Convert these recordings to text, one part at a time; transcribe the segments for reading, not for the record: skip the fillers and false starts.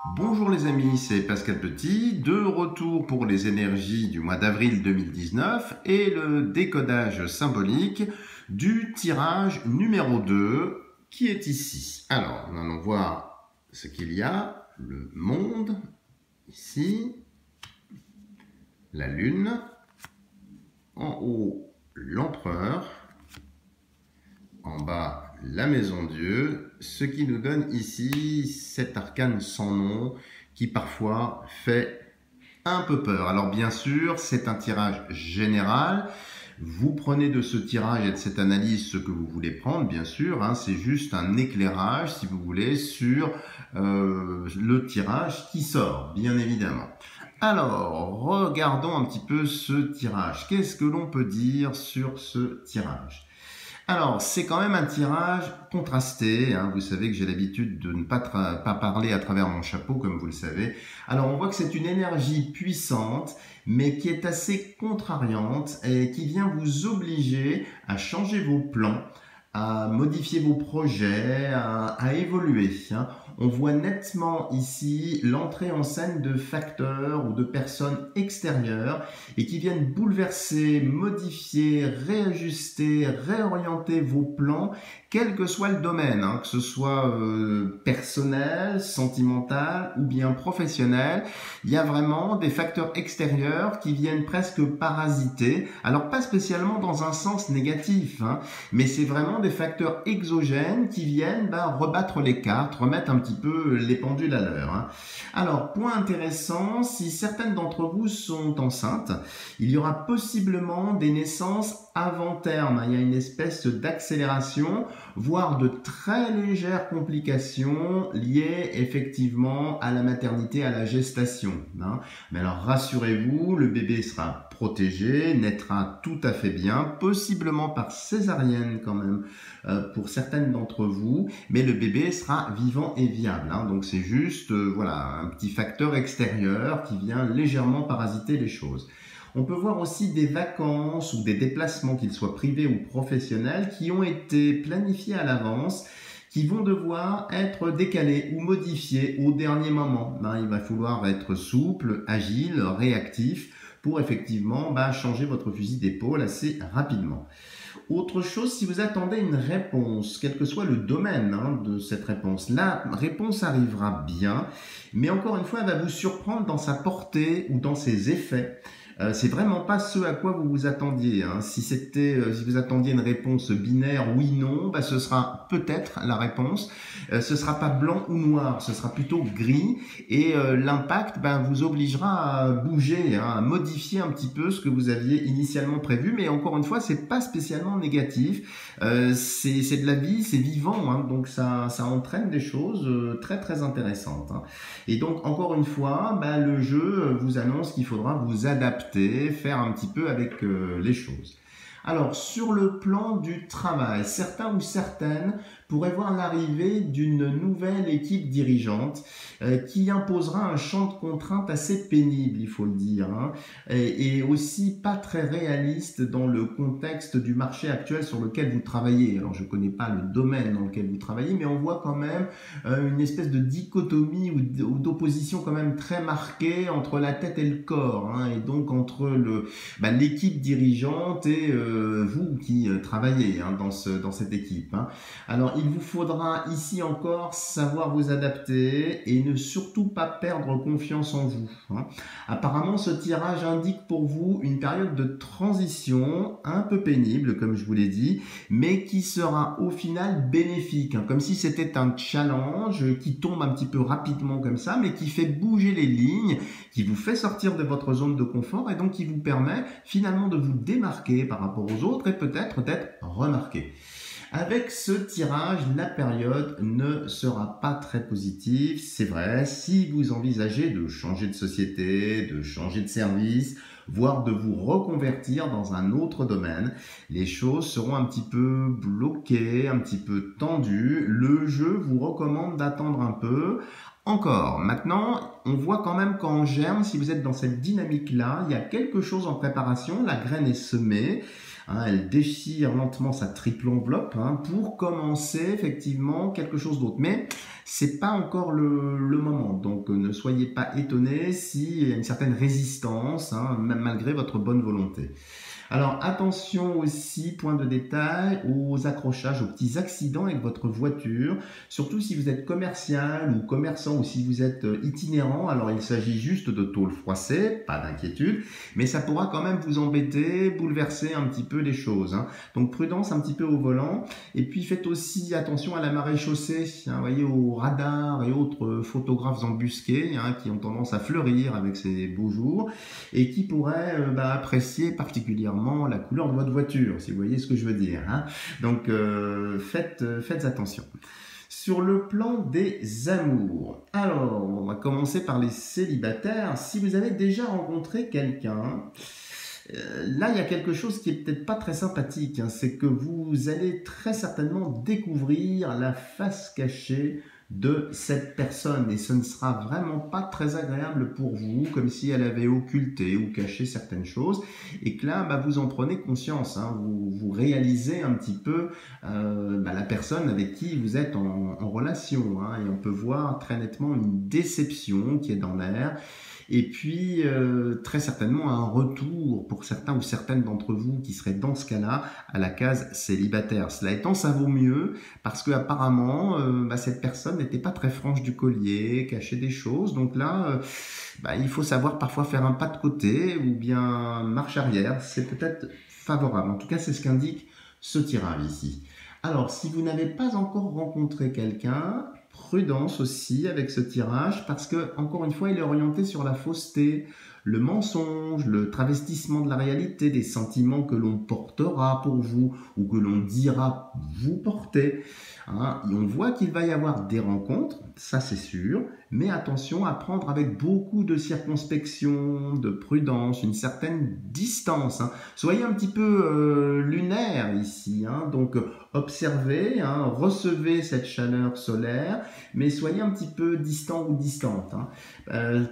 Bonjour les amis, c'est Pascal Petit, de retour pour les énergies du mois d'avril 2019 et le décodage symbolique du tirage numéro 2 qui est ici. Alors, nous allons voir ce qu'il y a, le monde, ici, la lune, en haut l'empereur, en bas la maison Dieu, ce qui nous donne ici cet arcane sans nom qui parfois fait un peu peur. Alors bien sûr, c'est un tirage général. Vous prenez de ce tirage et de cette analyse ce que vous voulez prendre, bien sûr. C'est juste un éclairage, si vous voulez, sur le tirage qui sort, bien évidemment. Alors, regardons un petit peu ce tirage. Qu'est-ce que l'on peut dire sur ce tirage ? Alors, c'est quand même un tirage contrasté. Vous savez que j'ai l'habitude de ne pas parler à travers mon chapeau, comme vous le savez. Alors, on voit que c'est une énergie puissante, mais qui est assez contrariante et qui vient vous obliger à changer vos plans, à modifier vos projets, à évoluer. On voit nettement ici l'entrée en scène de facteurs ou de personnes extérieures et qui viennent bouleverser, modifier, réajuster, réorienter vos plans, quel que soit le domaine, que ce soit personnel, sentimental ou bien professionnel. Il y a vraiment des facteurs extérieurs qui viennent presque parasiter, alors pas spécialement dans un sens négatif, mais c'est vraiment des facteurs exogènes qui viennent rebattre les cartes, remettre un petit peu les pendules à l'heure. Alors, point intéressant, si certaines d'entre vous sont enceintes, il y aura possiblement des naissances avant terme. Il y a une espèce d'accélération, voire de très légères complications liées effectivement à la maternité, à la gestation. Mais alors, rassurez-vous, le bébé sera protégé, naîtra tout à fait bien, possiblement par césarienne quand même, pour certaines d'entre vous, mais le bébé sera vivant et viable. Donc c'est juste voilà, un petit facteur extérieur qui vient légèrement parasiter les choses. On peut voir aussi des vacances ou des déplacements, qu'ils soient privés ou professionnels, qui ont été planifiés à l'avance, qui vont devoir être décalés ou modifiés au dernier moment. Il va falloir être souple, agile, réactif pour effectivement changer votre fusil d'épaule assez rapidement. Autre chose, si vous attendez une réponse, quel que soit le domaine de cette réponse, la réponse arrivera bien, mais encore une fois, elle va vous surprendre dans sa portée ou dans ses effets. C'est vraiment pas ce à quoi vous vous attendiez. Si vous attendiez une réponse binaire oui/non, ce sera peut-être la réponse. Ce sera pas blanc ou noir, ce sera plutôt gris. Et l'impact vous obligera à bouger, à modifier un petit peu ce que vous aviez initialement prévu. Mais encore une fois, c'est pas spécialement négatif. C'est de la vie, c'est vivant, donc ça entraîne des choses très très intéressantes. Et donc encore une fois, le jeu vous annonce qu'il faudra vous adapter, faire un petit peu avec les choses. Alors, sur le plan du travail, certains ou certaines pourraient voir l'arrivée d'une nouvelle équipe dirigeante qui imposera un champ de contraintes assez pénible, il faut le dire, et aussi pas très réaliste dans le contexte du marché actuel sur lequel vous travaillez. Alors, je ne connais pas le domaine dans lequel vous travaillez, mais on voit quand même une espèce de dichotomie ou d'opposition quand même très marquée entre la tête et le corps, et donc entre l'équipe dirigeante et vous qui travaillez dans cette équipe. Alors, il vous faudra ici encore savoir vous adapter et ne surtout pas perdre confiance en vous. Apparemment, ce tirage indique pour vous une période de transition un peu pénible, comme je vous l'ai dit, mais qui sera au final bénéfique, comme si c'était un challenge qui tombe un petit peu rapidement comme ça, mais qui fait bouger les lignes, qui vous fait sortir de votre zone de confort et donc qui vous permet finalement de vous démarquer par rapport aux autres et peut-être d'être remarqué. Avec ce tirage, la période ne sera pas très positive, c'est vrai, si vous envisagez de changer de société, de changer de service, voire de vous reconvertir dans un autre domaine, les choses seront un petit peu bloquées, un petit peu tendues. Le jeu vous recommande d'attendre un peu. Encore, maintenant, on voit quand même qu'en germe, si vous êtes dans cette dynamique-là, il y a quelque chose en préparation, la graine est semée. hein, elle déchire lentement sa triple enveloppe, hein, pour commencer effectivement quelque chose d'autre. Mais c'est pas encore le moment, donc ne soyez pas étonnés s'il y a une certaine résistance, hein, même malgré votre bonne volonté. Alors attention aussi, point de détail, aux accrochages, aux petits accidents avec votre voiture, surtout si vous êtes commercial ou commerçant ou si vous êtes itinérant. Alors il s'agit juste de tôle froissée, pas d'inquiétude, mais ça pourra quand même vous embêter, bouleverser un petit peu les choses, hein. Donc prudence un petit peu au volant, et puis faites aussi attention à la marée chaussée, hein, voyez, aux radars et autres photographes embusqués, hein, qui ont tendance à fleurir avec ces beaux jours et qui pourraient apprécier particulièrement la couleur de votre voiture, si vous voyez ce que je veux dire, hein. Donc faites attention. Sur le plan des amours, alors on va commencer par les célibataires. Si vous avez déjà rencontré quelqu'un, là il y a quelque chose qui est peut-être pas très sympathique, hein. C'est que vous allez très certainement découvrir la face cachée de cette personne et ce ne sera vraiment pas très agréable pour vous, comme si elle avait occulté ou caché certaines choses et que là vous en prenez conscience, hein. Vous réalisez un petit peu la personne avec qui vous êtes en relation, hein, et on peut voir très nettement une déception qui est dans l'air. Et puis, très certainement, un retour pour certains ou certaines d'entre vous qui seraient dans ce cas-là à la case célibataire. Cela étant, ça vaut mieux parce que apparemment, cette personne n'était pas très franche du collier, cachait des choses. Donc là, il faut savoir parfois faire un pas de côté ou bien marche arrière. C'est peut-être favorable. En tout cas, c'est ce qu'indique ce tirage ici. Alors, si vous n'avez pas encore rencontré quelqu'un, prudence aussi avec ce tirage parce que, encore une fois, il est orienté sur la fausseté, le mensonge, le travestissement de la réalité, des sentiments que l'on portera pour vous ou que l'on dira vous porter, hein. Et on voit qu'il va y avoir des rencontres, ça c'est sûr, mais attention à prendre avec beaucoup de circonspection, de prudence, une certaine distance, hein. Soyez un petit peu lunaire ici, hein. Donc observez, hein, recevez cette chaleur solaire, mais soyez un petit peu distant ou distante, hein.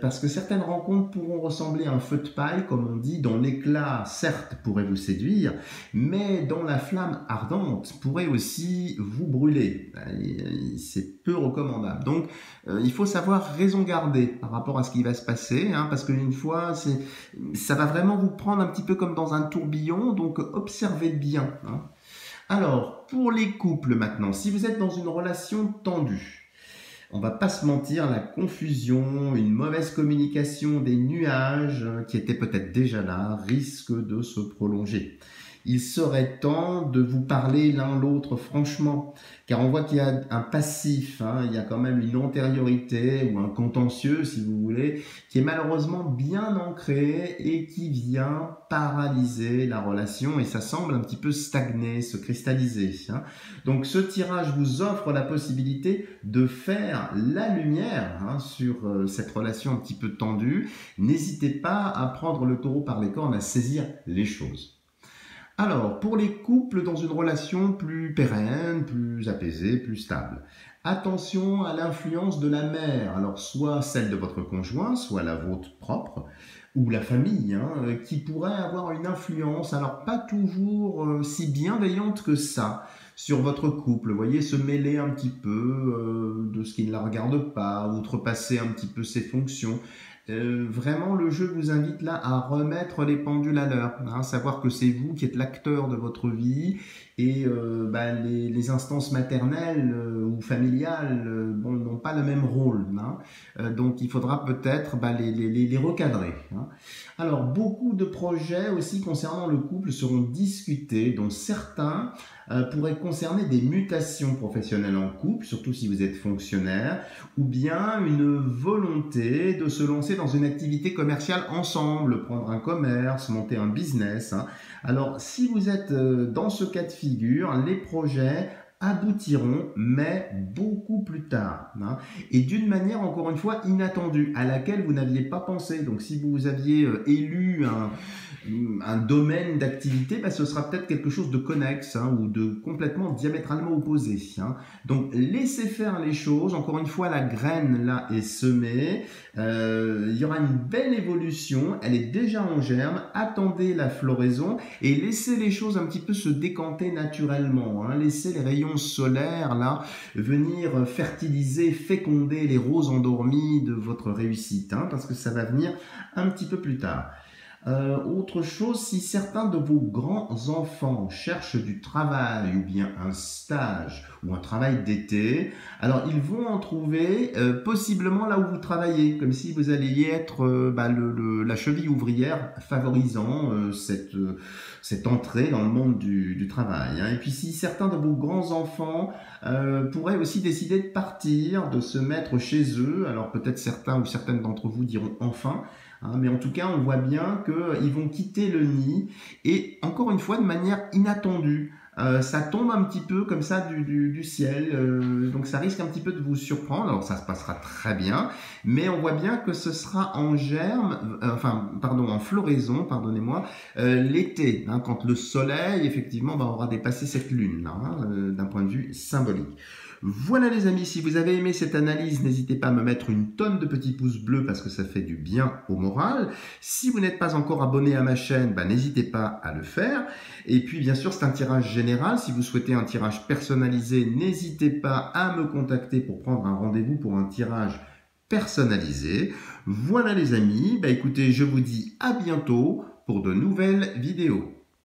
Parce que certaines rencontres pourront ressembler à un feu de paille, comme on dit, dont l'éclat, certes, pourrait vous séduire, mais dont la flamme ardente pourrait aussi vous brûler. C'est peu recommandable. Donc, il faut savoir raison garder par rapport à ce qui va se passer, hein, parce qu'une fois, ça va vraiment vous prendre un petit peu comme dans un tourbillon, donc observez bien, hein. Alors, pour les couples maintenant, si vous êtes dans une relation tendue, on va pas se mentir, la confusion, une mauvaise communication, des nuages qui étaient peut-être déjà là, risquent de se prolonger. Il serait temps de vous parler l'un l'autre franchement, car on voit qu'il y a un passif, hein, il y a quand même une antériorité ou un contentieux, si vous voulez, qui est malheureusement bien ancré et qui vient paralyser la relation et ça semble un petit peu stagner, se cristalliser, hein. Donc ce tirage vous offre la possibilité de faire la lumière, hein, sur cette relation un petit peu tendue. N'hésitez pas à prendre le taureau par les cornes, à saisir les choses. Alors, pour les couples dans une relation plus pérenne, plus apaisée, plus stable, attention à l'influence de la mère, alors soit celle de votre conjoint, soit la vôtre propre, ou la famille, hein, qui pourrait avoir une influence, alors pas toujours si bienveillante que ça, sur votre couple. Vous voyez, se mêler un petit peu de ce qui ne la regarde pas, outrepasser un petit peu ses fonctions. Vraiment, le jeu vous invite là à remettre les pendules à l'heure, hein, savoir que c'est vous qui êtes l'acteur de votre vie et les instances maternelles ou familiales n'ont pas le même rôle, hein. Donc il faudra peut-être les recadrer, hein. Alors beaucoup de projets aussi concernant le couple seront discutés, dont certains pourraient concerner des mutations professionnelles en couple, surtout si vous êtes fonctionnaire, ou bien une volonté de se lancer dans une activité commerciale ensemble, prendre un commerce, monter un business, hein. Alors, si vous êtes dans ce cas de figure, les projets aboutiront, mais beaucoup plus tard, hein, et d'une manière encore une fois inattendue, à laquelle vous n'aviez pas pensé. Donc si vous aviez élu un domaine d'activité, ben, ce sera peut-être quelque chose de connexe, hein, ou de complètement diamétralement opposé, hein. Donc laissez faire les choses. Encore une fois, la graine là est semée. Il y aura une belle évolution. Elle est déjà en germe. Attendez la floraison et laissez les choses un petit peu se décanter naturellement, hein. Laissez les rayons solaires là venir fertiliser, féconder les roses endormies de votre réussite, hein, parce que ça va venir un petit peu plus tard. Autre chose, si certains de vos grands-enfants cherchent du travail ou bien un stage ou un travail d'été, alors ils vont en trouver possiblement là où vous travaillez, comme si vous alliez être la cheville ouvrière favorisant cette entrée dans le monde du travail, hein. Et puis si certains de vos grands-enfants pourraient aussi décider de partir, de se mettre chez eux, alors peut-être certains ou certaines d'entre vous diront enfin, hein, mais en tout cas, on voit bien qu'ils vont quitter le nid et encore une fois de manière inattendue. Ça tombe un petit peu comme ça du ciel, donc ça risque un petit peu de vous surprendre. Alors ça se passera très bien, mais on voit bien que ce sera en germe, en floraison, pardonnez-moi, l'été, hein, quand le soleil effectivement aura dépassé cette lune, hein, d'un point de vue symbolique. Voilà les amis, si vous avez aimé cette analyse, n'hésitez pas à me mettre une tonne de petits pouces bleus parce que ça fait du bien au moral. Si vous n'êtes pas encore abonné à ma chaîne, n'hésitez pas à le faire. Et puis bien sûr, c'est un tirage général. Si vous souhaitez un tirage personnalisé, n'hésitez pas à me contacter pour prendre un rendez-vous pour un tirage personnalisé. Voilà les amis, écoutez, je vous dis à bientôt pour de nouvelles vidéos.